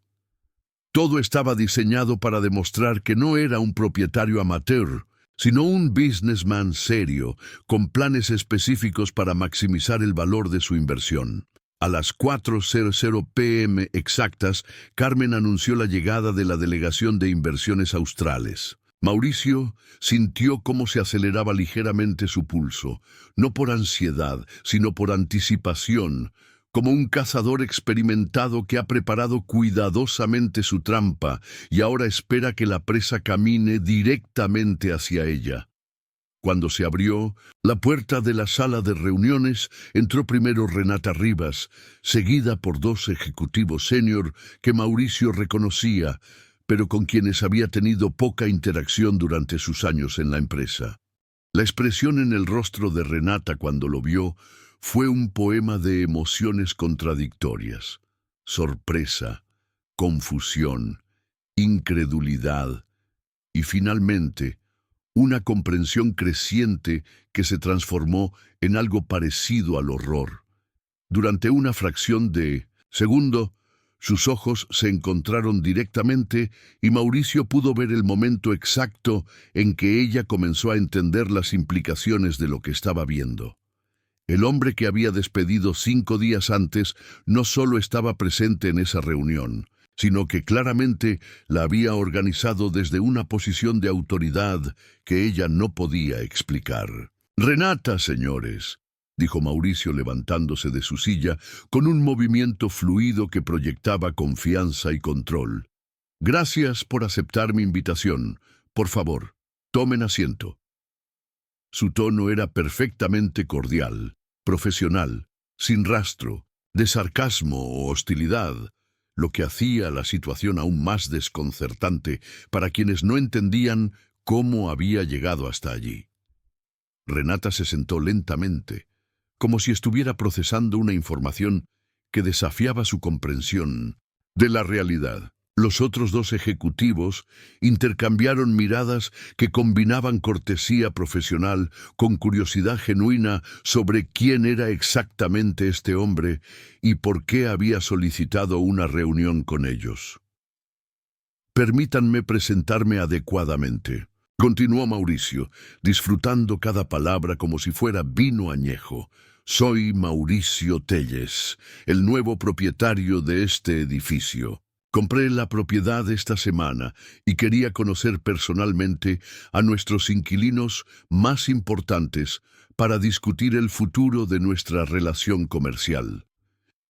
Todo estaba diseñado para demostrar que no era un propietario amateur, sino un businessman serio, con planes específicos para maximizar el valor de su inversión. A las 4:00 p.m. exactas, Carmen anunció la llegada de la delegación de inversiones australes. Mauricio sintió cómo se aceleraba ligeramente su pulso, no por ansiedad, sino por anticipación, como un cazador experimentado que ha preparado cuidadosamente su trampa y ahora espera que la presa camine directamente hacia ella. Cuando se abrió la puerta de la sala de reuniones, entró primero Renata Rivas, seguida por dos ejecutivos senior que Mauricio reconocía, pero con quienes había tenido poca interacción durante sus años en la empresa. La expresión en el rostro de Renata cuando lo vio fue un poema de emociones contradictorias: sorpresa, confusión, incredulidad y finalmente una comprensión creciente que se transformó en algo parecido al horror. Durante una fracción de segundo, sus ojos se encontraron directamente y Mauricio pudo ver el momento exacto en que ella comenzó a entender las implicaciones de lo que estaba viendo. El hombre que había despedido 5 días antes no solo estaba presente en esa reunión, sino que claramente la había organizado desde una posición de autoridad que ella no podía explicar. «Renata, señores», dijo Mauricio levantándose de su silla con un movimiento fluido que proyectaba confianza y control. «Gracias por aceptar mi invitación. Por favor, tomen asiento». Su tono era perfectamente cordial, profesional, sin rastro de sarcasmo o hostilidad, lo que hacía la situación aún más desconcertante para quienes no entendían cómo había llegado hasta allí. Renata se sentó lentamente, como si estuviera procesando una información que desafiaba su comprensión de la realidad. Los otros dos ejecutivos intercambiaron miradas que combinaban cortesía profesional con curiosidad genuina sobre quién era exactamente este hombre y por qué había solicitado una reunión con ellos. «Permítanme presentarme adecuadamente», continuó Mauricio, disfrutando cada palabra como si fuera vino añejo. «Soy Mauricio Telles, el nuevo propietario de este edificio. Compré la propiedad esta semana y quería conocer personalmente a nuestros inquilinos más importantes para discutir el futuro de nuestra relación comercial».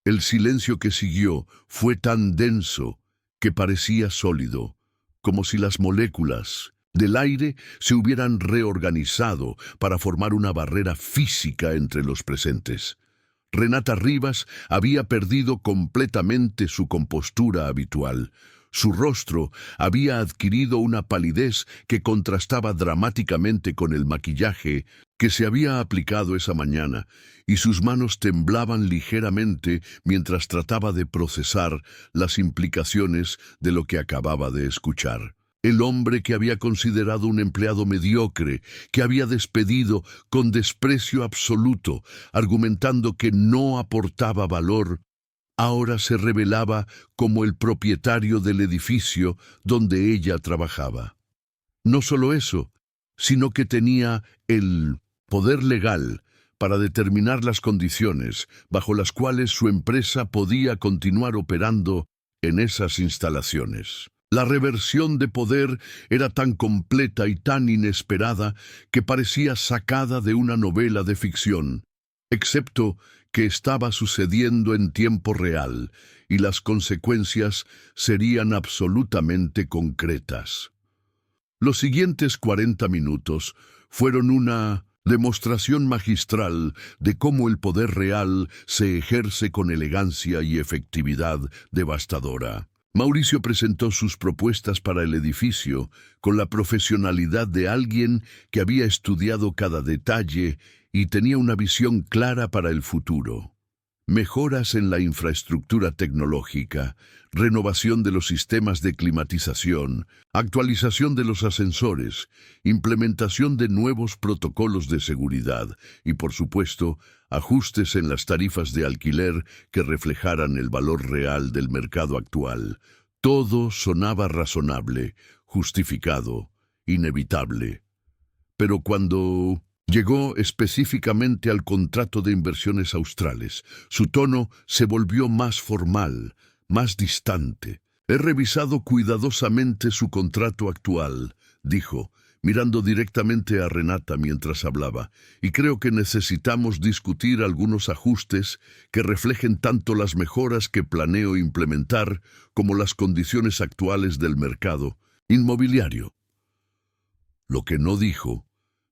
El silencio que siguió fue tan denso que parecía sólido, como si las moléculas del aire se hubieran reorganizado para formar una barrera física entre los presentes. Renata Rivas había perdido completamente su compostura habitual. Su rostro había adquirido una palidez que contrastaba dramáticamente con el maquillaje que se había aplicado esa mañana, y sus manos temblaban ligeramente mientras trataba de procesar las implicaciones de lo que acababa de escuchar. El hombre que había considerado un empleado mediocre, que había despedido con desprecio absoluto, argumentando que no aportaba valor, ahora se revelaba como el propietario del edificio donde ella trabajaba. No solo eso, sino que tenía el poder legal para determinar las condiciones bajo las cuales su empresa podía continuar operando en esas instalaciones. La reversión de poder era tan completa y tan inesperada que parecía sacada de una novela de ficción, excepto que estaba sucediendo en tiempo real y las consecuencias serían absolutamente concretas. Los siguientes 40 minutos fueron una demostración magistral de cómo el poder real se ejerce con elegancia y efectividad devastadora. Mauricio presentó sus propuestas para el edificio con la profesionalidad de alguien que había estudiado cada detalle y tenía una visión clara para el futuro. Mejoras en la infraestructura tecnológica, renovación de los sistemas de climatización, actualización de los ascensores, implementación de nuevos protocolos de seguridad y, por supuesto, ajustes en las tarifas de alquiler que reflejaran el valor real del mercado actual. Todo sonaba razonable, justificado, inevitable. Pero cuando llegó específicamente al contrato de inversiones australes, su tono se volvió más formal, más distante. «He revisado cuidadosamente su contrato actual», dijo, mirando directamente a Renata mientras hablaba, y creo que necesitamos discutir algunos ajustes que reflejen tanto las mejoras que planeo implementar como las condiciones actuales del mercado inmobiliario. Lo que no dijo,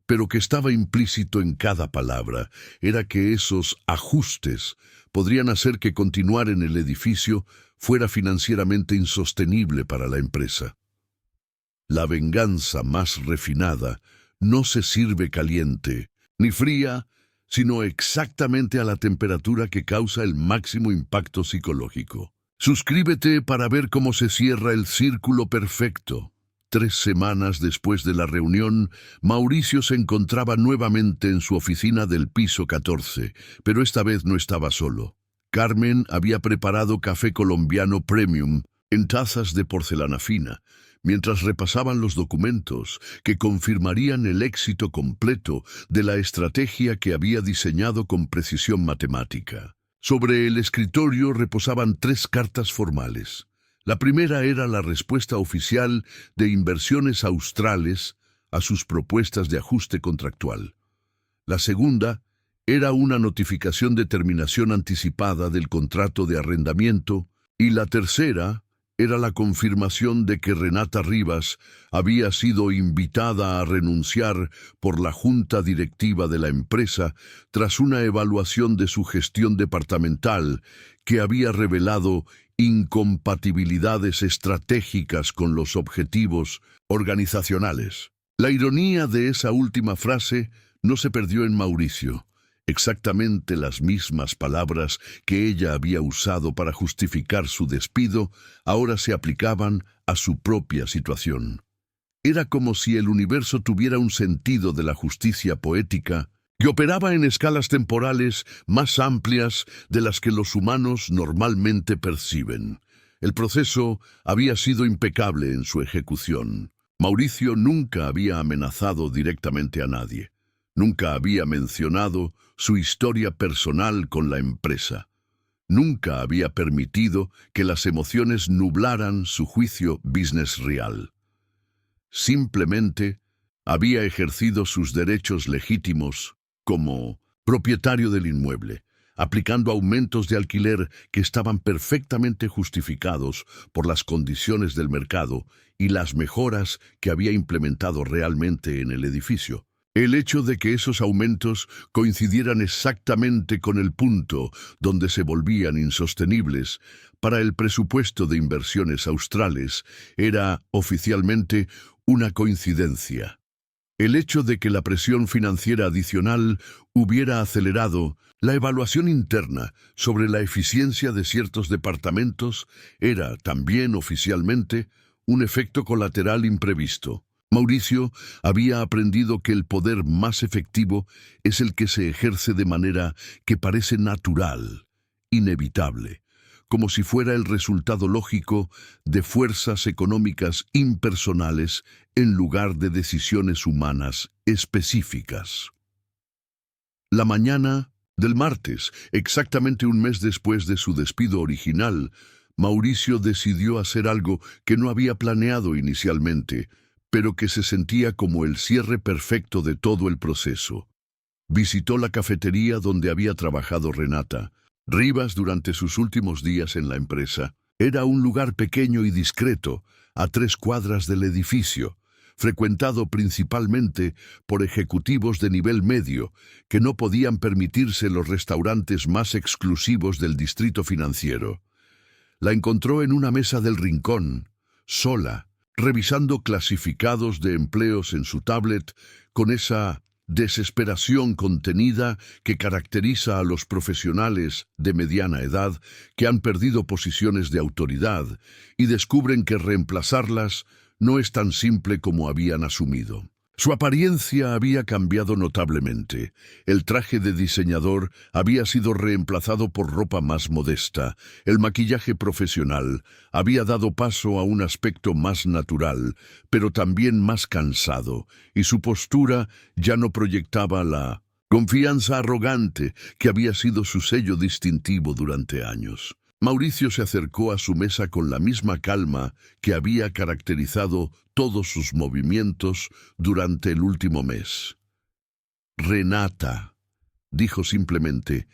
pero que estaba implícito en cada palabra, era que esos ajustes podrían hacer que continuar en el edificio fuera financieramente insostenible para la empresa. La venganza más refinada no se sirve caliente ni fría, sino exactamente a la temperatura que causa el máximo impacto psicológico. Suscríbete para ver cómo se cierra el círculo perfecto. 3 semanas después de la reunión, Mauricio se encontraba nuevamente en su oficina del piso 14, pero esta vez no estaba solo. Carmen había preparado café colombiano premium en tazas de porcelana fina, mientras repasaban los documentos que confirmarían el éxito completo de la estrategia que había diseñado con precisión matemática. Sobre el escritorio reposaban 3 cartas formales. La primera era la respuesta oficial de Inversiones Australes a sus propuestas de ajuste contractual. La segunda era una notificación de terminación anticipada del contrato de arrendamiento, y la tercera era la confirmación de que Renata Rivas había sido invitada a renunciar por la junta directiva de la empresa tras una evaluación de su gestión departamental que había revelado incompatibilidades estratégicas con los objetivos organizacionales. La ironía de esa última frase no se perdió en Mauricio. Exactamente las mismas palabras que ella había usado para justificar su despido ahora se aplicaban a su propia situación. Era como si el universo tuviera un sentido de la justicia poética que operaba en escalas temporales más amplias de las que los humanos normalmente perciben. El proceso había sido impecable en su ejecución. Mauricio nunca había amenazado directamente a nadie. Nunca había mencionado su historia personal con la empresa. Nunca había permitido que las emociones nublaran su juicio business real. Simplemente había ejercido sus derechos legítimos como propietario del inmueble, aplicando aumentos de alquiler que estaban perfectamente justificados por las condiciones del mercado y las mejoras que había implementado realmente en el edificio. El hecho de que esos aumentos coincidieran exactamente con el punto donde se volvían insostenibles para el presupuesto de Inversiones Australes era oficialmente una coincidencia. El hecho de que la presión financiera adicional hubiera acelerado la evaluación interna sobre la eficiencia de ciertos departamentos era también oficialmente un efecto colateral imprevisto. Mauricio había aprendido que el poder más efectivo es el que se ejerce de manera que parece natural, inevitable, como si fuera el resultado lógico de fuerzas económicas impersonales en lugar de decisiones humanas específicas. La mañana del martes, exactamente un mes después de su despido original, Mauricio decidió hacer algo que no había planeado inicialmente, pero que se sentía como el cierre perfecto de todo el proceso. Visitó la cafetería donde había trabajado Renata Rivas durante sus últimos días en la empresa. Era un lugar pequeño y discreto, a 3 cuadras del edificio, frecuentado principalmente por ejecutivos de nivel medio que no podían permitirse los restaurantes más exclusivos del distrito financiero. La encontró en una mesa del rincón, sola, revisando clasificados de empleos en su tablet con esa desesperación contenida que caracteriza a los profesionales de mediana edad que han perdido posiciones de autoridad y descubren que reemplazarlas no es tan simple como habían asumido. Su apariencia había cambiado notablemente. El traje de diseñador había sido reemplazado por ropa más modesta. El maquillaje profesional había dado paso a un aspecto más natural, pero también más cansado, y su postura ya no proyectaba la confianza arrogante que había sido su sello distintivo durante años. Mauricio se acercó a su mesa con la misma calma que había caracterizado todos sus movimientos durante el último mes. «Renata», dijo simplemente,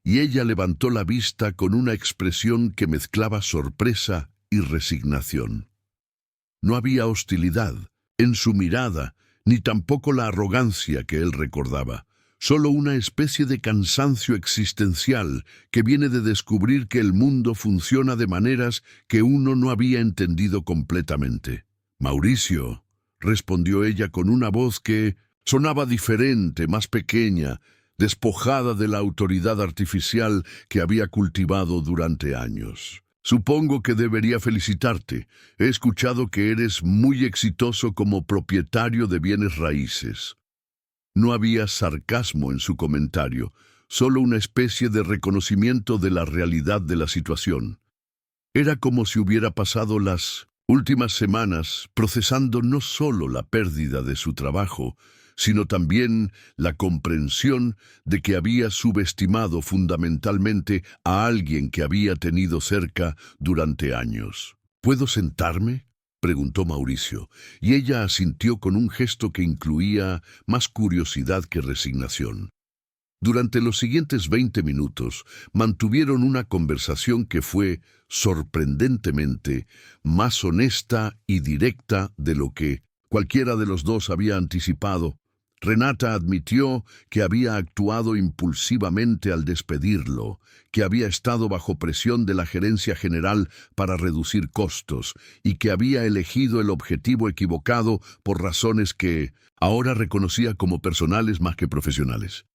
y ella levantó la vista con una expresión que mezclaba sorpresa y resignación. No había hostilidad en su mirada, ni tampoco la arrogancia que él recordaba, solo una especie de cansancio existencial que viene de descubrir que el mundo funciona de maneras que uno no había entendido completamente. «Mauricio», respondió ella con una voz que sonaba diferente, más pequeña, despojada de la autoridad artificial que había cultivado durante años. «Supongo que debería felicitarte. He escuchado que eres muy exitoso como propietario de bienes raíces». No había sarcasmo en su comentario, solo una especie de reconocimiento de la realidad de la situación. Era como si hubiera pasado las últimas semanas procesando no solo la pérdida de su trabajo, sino también la comprensión de que había subestimado fundamentalmente a alguien que había tenido cerca durante años. «¿Puedo sentarme?», preguntó Mauricio, y ella asintió con un gesto que incluía más curiosidad que resignación. Durante los siguientes 20 minutos mantuvieron una conversación que fue, sorprendentemente, más honesta y directa de lo que cualquiera de los dos había anticipado. Renata admitió que había actuado impulsivamente al despedirlo, que había estado bajo presión de la gerencia general para reducir costos y que había elegido el objetivo equivocado por razones que ahora reconocía como personales más que profesionales.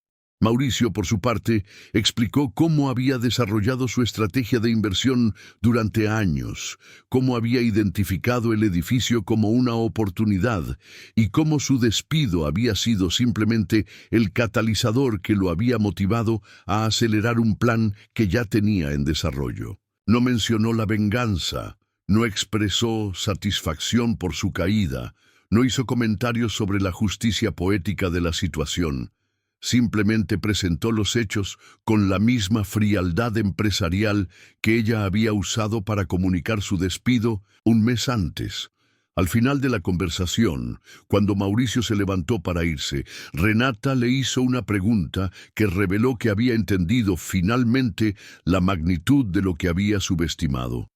Mauricio, por su parte, explicó cómo había desarrollado su estrategia de inversión durante años, cómo había identificado el edificio como una oportunidad y cómo su despido había sido simplemente el catalizador que lo había motivado a acelerar un plan que ya tenía en desarrollo. No mencionó la venganza, no expresó satisfacción por su caída, no hizo comentarios sobre la justicia poética de la situación. Simplemente presentó los hechos con la misma frialdad empresarial que ella había usado para comunicar su despido un mes antes. Al final de la conversación, cuando Mauricio se levantó para irse, Renata le hizo una pregunta que reveló que había entendido finalmente la magnitud de lo que había subestimado.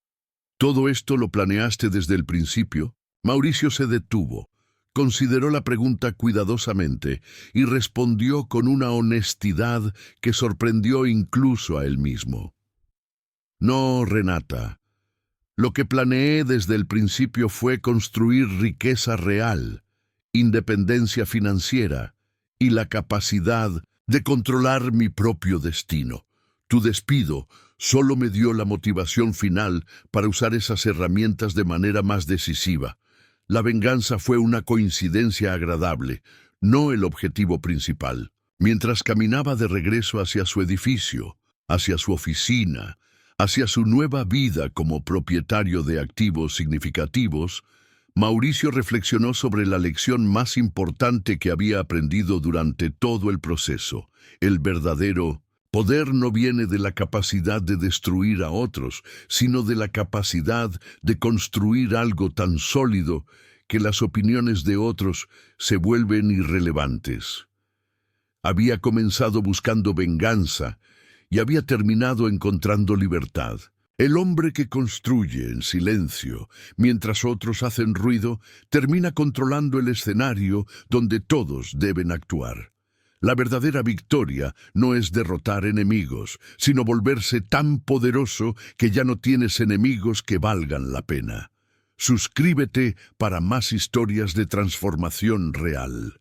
«¿Todo esto lo planeaste desde el principio?». Mauricio se detuvo. Consideró la pregunta cuidadosamente y respondió con una honestidad que sorprendió incluso a él mismo. «No, Renata. Lo que planeé desde el principio fue construir riqueza real, independencia financiera y la capacidad de controlar mi propio destino. Tu despido solo me dio la motivación final para usar esas herramientas de manera más decisiva. La venganza fue una coincidencia agradable, no el objetivo principal». Mientras caminaba de regreso hacia su edificio, hacia su oficina, hacia su nueva vida como propietario de activos significativos, Mauricio reflexionó sobre la lección más importante que había aprendido durante todo el proceso. El verdadero poder no viene de la capacidad de destruir a otros, sino de la capacidad de construir algo tan sólido que las opiniones de otros se vuelven irrelevantes. Había comenzado buscando venganza y había terminado encontrando libertad. El hombre que construye en silencio, mientras otros hacen ruido, termina controlando el escenario donde todos deben actuar. La verdadera victoria no es derrotar enemigos, sino volverse tan poderoso que ya no tienes enemigos que valgan la pena. Suscríbete para más historias de transformación real.